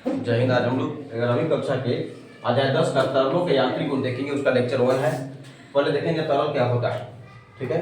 जय हिंद। आज हम लोग 11वीं कक्षा के अध्याय 10 का तरलों के यांत्रिक गुण देखेंगे। उसका लेक्चर 1 है। पहले देखेंगे तरल क्या होता है। ठीक है।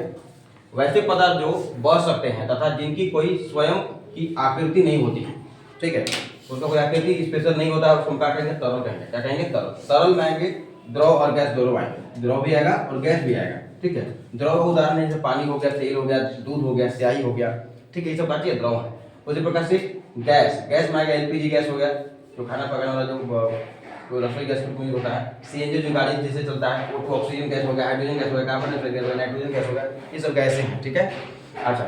वैसे पदार्थ जो बह सकते हैं तथा जिनकी कोई स्वयं की आकृति नहीं होती है, ठीक है, उसका कोई आकृति स्पेशल नहीं होता है, उसको हम क्या कहेंगे? तरल कहेंगे। क्या कहेंगे? तरल। तरल में आएंगे द्रव और गैस दोनों आएंगे। द्रव भी आएगा और गैस भी आएगा। ठीक है। द्रव का उदाहरण है जैसे पानी हो गया, तेल हो गया, दूध हो गया, स्याही हो गया। ठीक है, ये सब बातें द्रव है। उसी प्रकार से गैस में आएगा एलपीजी गैस हो गया, जो खाना पकाने वाला जो रसोई गैस का उपयोग होता है। सीएनजी जो गाड़ी जैसे चलता है, वो ऑक्सीजन गैस हो गया, हाइड्रोजन गैस हो गया, कार्बन डाइऑक्साइड गैस हो गया, नाइट्रोजन गैस हो गया, ये सब गैसें हैं। ठीक है। अच्छा,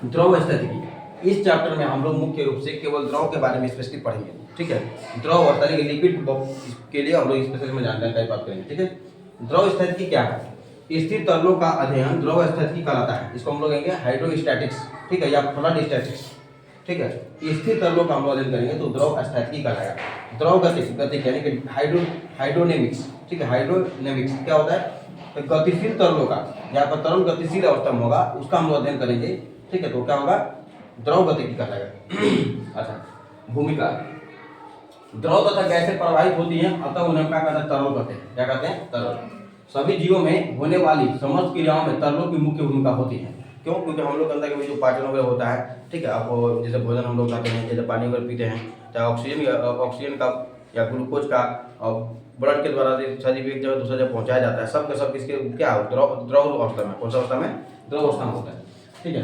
द्रव स्थिति इस चैप्टर में हम लोग मुख्य रूप से केवल द्रव के बारे में स्पेशली पढ़ेंगे। ठीक है। द्रव और तरल लिक्विड के लिए हम लोग स्पेशली में जानकारी बात करेंगे। ठीक है। द्रव स्थिति क्या है? स्थिर तरलों का अध्ययन द्रव स्थिति कहलाता है। इसको हम लोग कहेंगे हाइड्रोस्टैटिक्स, ठीक है, या फ्लड स्टैटिक्स। ठीक है। स्थिर तरलों का हम लोग अध्ययन करेंगे तो द्रव स्थिति कहलाएगा। द्रव गति यानी कि हाइड्रोनेमिक्स। ठीक है। हाइड्रोनेमिक्स क्या होता है? तो गतिशील तरलों का, यहाँ पर तरल गतिशील अवस्था में होगा, उसका हम लोग अध्ययन करेंगे। ठीक है। तो क्या होगा? द्रव गति की कहलाएगा। अच्छा, भूमिका द्रव तथा गैसें प्रवाहित होती हैं, अतः उन्हें क्या कहते हैं? तरल कहते हैं। क्या कहते हैं? तरल। सभी जीवों में होने वाली समस्त क्रियाओं में तरलों की मुख्य भूमिका होती है। क्यों? क्योंकि हम लोग के अंदर जो पाचन वगैरह होता है, ठीक है, आप जैसे भोजन हम लोग खाते हैं, जैसे पानी वगैरह पीते हैं, चाहे ऑक्सीजन का या ग्लूकोज का ब्लड के द्वारा शरीर एक जगह दूसरी जगह पहुंचाया जाता है। सब के सब किसके क्या द्रव अवस्था में, कौन सा अवस्था में? द्रव अवस्था में होता है। ठीक है।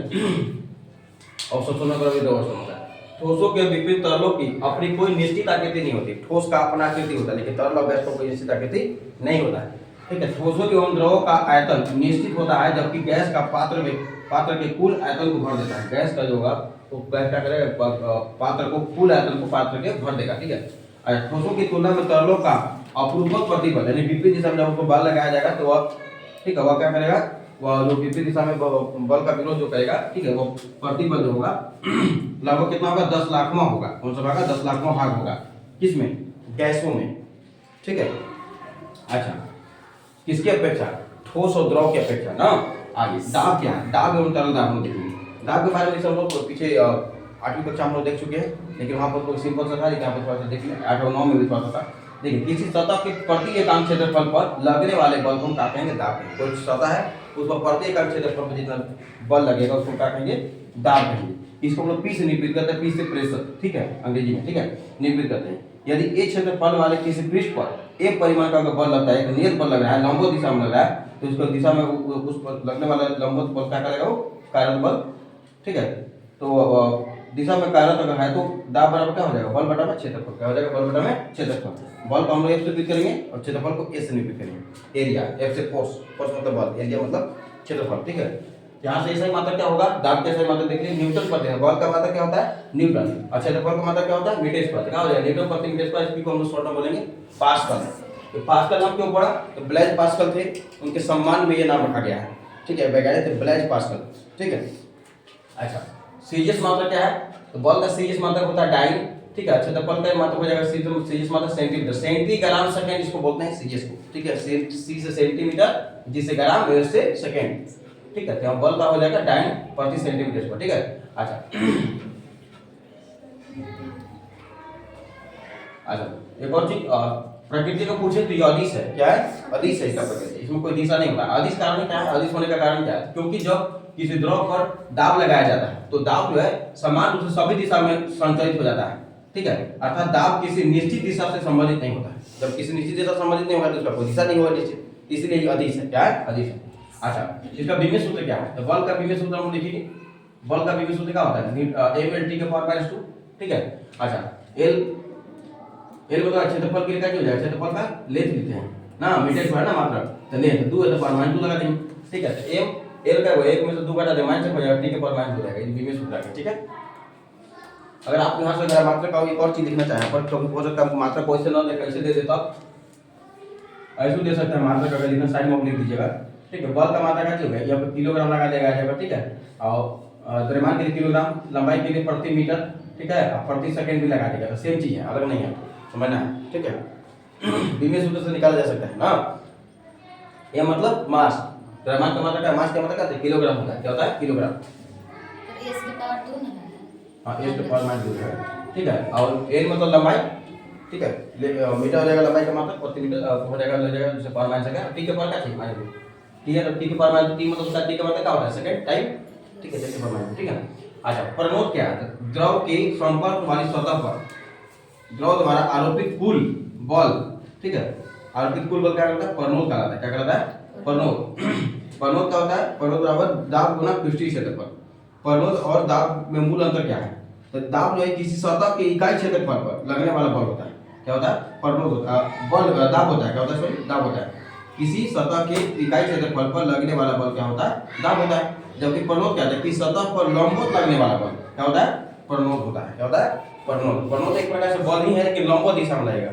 और सोनोग्राफ भी द्रव अवस्था में होता है। ठोसों के विपरीत तरलों की अपनी कोई निश्चित आकृति नहीं होती। ठोस का अपना आकृति होता है, लेकिन तरल और गैस का कोई निश्चित आकृति नहीं होता है। ठीक है। ठोसों एवं द्रवों का आयतन निश्चित होता है, जबकि गैस का पात्र के कुल आयतन को भर देता है। गैस का जो होगा वो गैस क्या करेगा? पात्र को, कुल आयतन को पात्र के भर देगा। ठीक है। ठोसों की तुलना में तरलों का अपरूपक प्रतिबल यानी विपरीत दिशा में जब उसको बल लगाया जाएगा तो वह, ठीक है, वह क्या करेगा? वह जो विपरीत दिशा में बल का विरोध जो करेगा, ठीक है, वो प्रतिबल जो होगा लगभग कितना होगा? 10 लाखवां होगा। कौन सा भाग? 10 लाखवां भाग होगा। किसमें? गैसों में। ठीक है। अच्छा, किसकी अपेक्षा? ठोस और द्रव की अपेक्षा ना। आगे दाब क्या है? दाब एवं तरल दाब हम देखेंगे। दाब के बारे में सब लोग पीछे 8वीं कक्षा हम लोग देख चुके हैं, लेकिन वहाँ पर कोई सिंपल सा था, लेकिन यहाँ पर थोड़ा सा देख लें। 8 और 9 में भी थोड़ा सा था। देखिए, किसी सतह के प्रति एकांक क्षेत्रफल पर लगने वाले बल को हम क्या कहेंगे? दाब कहेंगे। कोई सतह है, उस पर प्रति एकांक क्षेत्रफल पर जितना बल लगेगा उसको क्या कहेंगे? दाब कहेंगे। इसको हम लोग पी से निरूपित करते हैं। पी से प्रेशर, ठीक है, अंग्रेजी में, ठीक है, निरूपित करते हैं। यदि एक क्षेत्रफल वाले किसी पृष्ठ पर एक परिमाण का बल लगता है, एक नियत बल लग रहा है, लंबवत दिशा में लग रहा है, तो उसको दिशा में उस पर लगने वाला लंबवत बल क्या करेगा? वो कार्यरत बल। ठीक है। तो दिशा में कार्यरत अगर है तो दाब बराबर क्या हो जाएगा? बल बटा में क्षेत्रफल। क्या हो जाएगा? बल बटा में क्षेत्रफल। बल को हम लोग एफ से निरूपित करेंगे और क्षेत्रफल को ए से निरूपित करेंगे। एरिया, एफ से फोर्स, फोर्स मतलब बल, एरिया मतलब क्षेत्रफल। ठीक है। यहाँ से सही मात्रा क्या होगा? दाब के सही मात्रा देखिए न्यूटन प्रति है। बल का मात्रा क्या होता है? न्यूटन। और क्षेत्रफल का मात्रा क्या होता है? Metre square. क्या हो जाएगा? न्यूटन प्रति मीटर स्क्वायर। इसको हम लोग शॉर्ट में बोलेंगे पास्कल। तो पास्कल नाम क्यों पड़ा? तो ब्लेज पास्कल थे, उनके सम्मान में ये नाम रखा गया है। ठीक है, वैज्ञानिक थे ब्लेज पास्कल। ठीक है। अच्छा, सीजीएस मात्रा क्या है? तो बल का सीजीएस मात्रा होता है डाइन। ठीक है। क्षेत्रफल का मात्रा हो जाएगा सीजीएस मात्रा सेंटीमीटर। सेंटीग्राम सेकंड इसको बोलते हैं सीजीएस को। ठीक है। सी से सेंटीमीटर, जी से ग्राम, एस से सेकंड। ठीक है। तो बल का हो जाएगा डाइन प्रति सेंटीमीटर पर। ठीक है। अच्छा, एक और चीज प्रकृति को पूछे तो ये अदिश है। क्या है? अदिश है इसका प्रकृति। इसमें कोई दिशा नहीं होता। अदिश कारण क्या है? अदिश होने का कारण क्या है? क्योंकि जब किसी द्रव पर दाब लगाया जाता है तो दाब जो है समान रूप से सभी दिशा में संचालित हो जाता है। ठीक है। अर्थात दाब किसी निश्चित दिशा से संबंधित नहीं होता है। जब किसी निश्चित दिशा से संबंधित नहीं होगा तो उसका कोई दिशा नहीं होगा निश्चित, इसलिए ये अदिश है। क्या है? अदिश है। अच्छा, इसका विमेय सूत्र क्या है? तो बल का विमेय सूत्र हम लिखेंगे। बल का विमेय सूत्र क्या होता है? mlt के पावर माइनस 2। ठीक है। अच्छा, एल मतलब क्षेत्रफल के लिए क्या हो जाएगा? क्षेत्रफल का लेंथ लिखते हैं ना, मीटर स्क्वायर ना मात्रा, तो लेंथ 2 है तो पावर माइनस 2 लगा देंगे। ठीक है। तो एम एल का वो 1 में से 2 घटा दे, माइनस हो जाएगा, टी के पावर माइनस हो जाएगा। ये विमेय सूत्र है। ठीक है। अगर आप यहाँ से मात्रा का एक और चीज लिखना चाहें पर क्योंकि हो सकता है मात्रा को ऐसे ना दे, कैसे दे देता ऐसे दे सकते हैं मात्रा का, अगर लिखना साइड में लिख दीजिएगा। ठीक है। बल का मात्रा क्या होगा? यहाँ पर किलोग्राम लगा देगा यहाँ पर। ठीक है। और द्रव्यमान के लिए किलोग्राम, लंबाई के लिए प्रति मीटर, ठीक है, प्रति सेकंड भी लगा देगा। तो सेम चीज है, अलग नहीं है, समझना है। ठीक है। विमेय सूत्र से निकाला जा सकता है ना। ये मतलब मास, द्रव्यमान का मात्रा क्या? मास का मात्रा क्या है? किलोग्राम होता है। क्या होता है? किलोग्राम। तो एस की पावर 2 ना है। हाँ, एस की पावर माइनस 2 है। ठीक है, और एल मतलब लंबाई, ठीक है, मीटर हो जाएगा लंबाई का मात्रक, प्रति मीटर हो जाएगा ले जाएगा जैसे पर माइनस है, टी के पर का चाहिए मान लीजिए, ठीक है, तो टी के पर माइनस टी मतलब उसका टी का मतलब क्या होता है सेकंड टाइम, ठीक है, टी के पर माइनस, ठीक है। अच्छा, प्रणोद क्या है? द्रव के संपर्क वाली सतह पर द्रव द्वारा आरोपित कुल बल, ठीक है, आरोपित कुल बल क्या करता है? प्रणोद कहलाता है। क्या कहलाता है? प्रणोद। प्रणोद क्या होता है? प्रणोद बराबर दाब गुना पृष्ठीय क्षेत्रफल। प्रणोद और दाब में मूल अंतर क्या है? तो दाब जो है किसी सतह के इकाई क्षेत्रफल पर लगने वाला बल होता है। क्या होता है? प्रणोद होता है, बल दाब होता है। क्या होता है? सॉरी, दाब होता है। किसी सतह के इकाई क्षेत्रफल पर लगने वाला बल क्या होता है? दाब होता है। जबकि प्रणोद क्या होता है? किसी सतह पर लंबवत लगने वाला बल क्या होता है? प्रणोद होता है। क्या होता है? प्रणोद। प्रणोद एक प्रकार से बल ही है लेकिन लंबवत दिशा में लगेगा,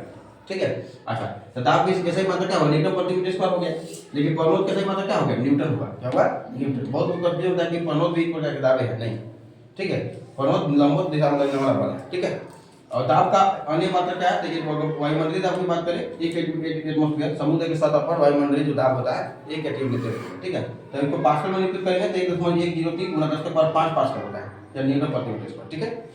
ठीक है। अच्छा, तो दाब की कैसे मात्रा क्या होगा? न्यूटन प्रति मीटर स्क्वायर हो गया, लेकिन प्रणोद कैसे मात्रा क्या हो गया? न्यूटन होगा। क्या होगा? न्यूटन। बहुत कंफ्यूजन होता है कि प्रणोद भी एक प्रकार के दाबे है, नहीं, ठीक है। प्रणोद लंबवत दिशा में लगने वाला बल है, ठीक है। और दाब का अन्य मात्रा क्या है? देखिए, वायुमंडलीय दाब की बात करें, एक एटमॉस्फेयर समुद्र की सतह पर वायुमंडलीय जो दाब होता है 1 एटमॉस्फेयर, ठीक है। तो इनको पास्कल में निरूपित करेंगे तो 1.103 × 10⁵ पास्कल होता है, या न्यूटन प्रति मीटर स्क्वायर, ठीक है।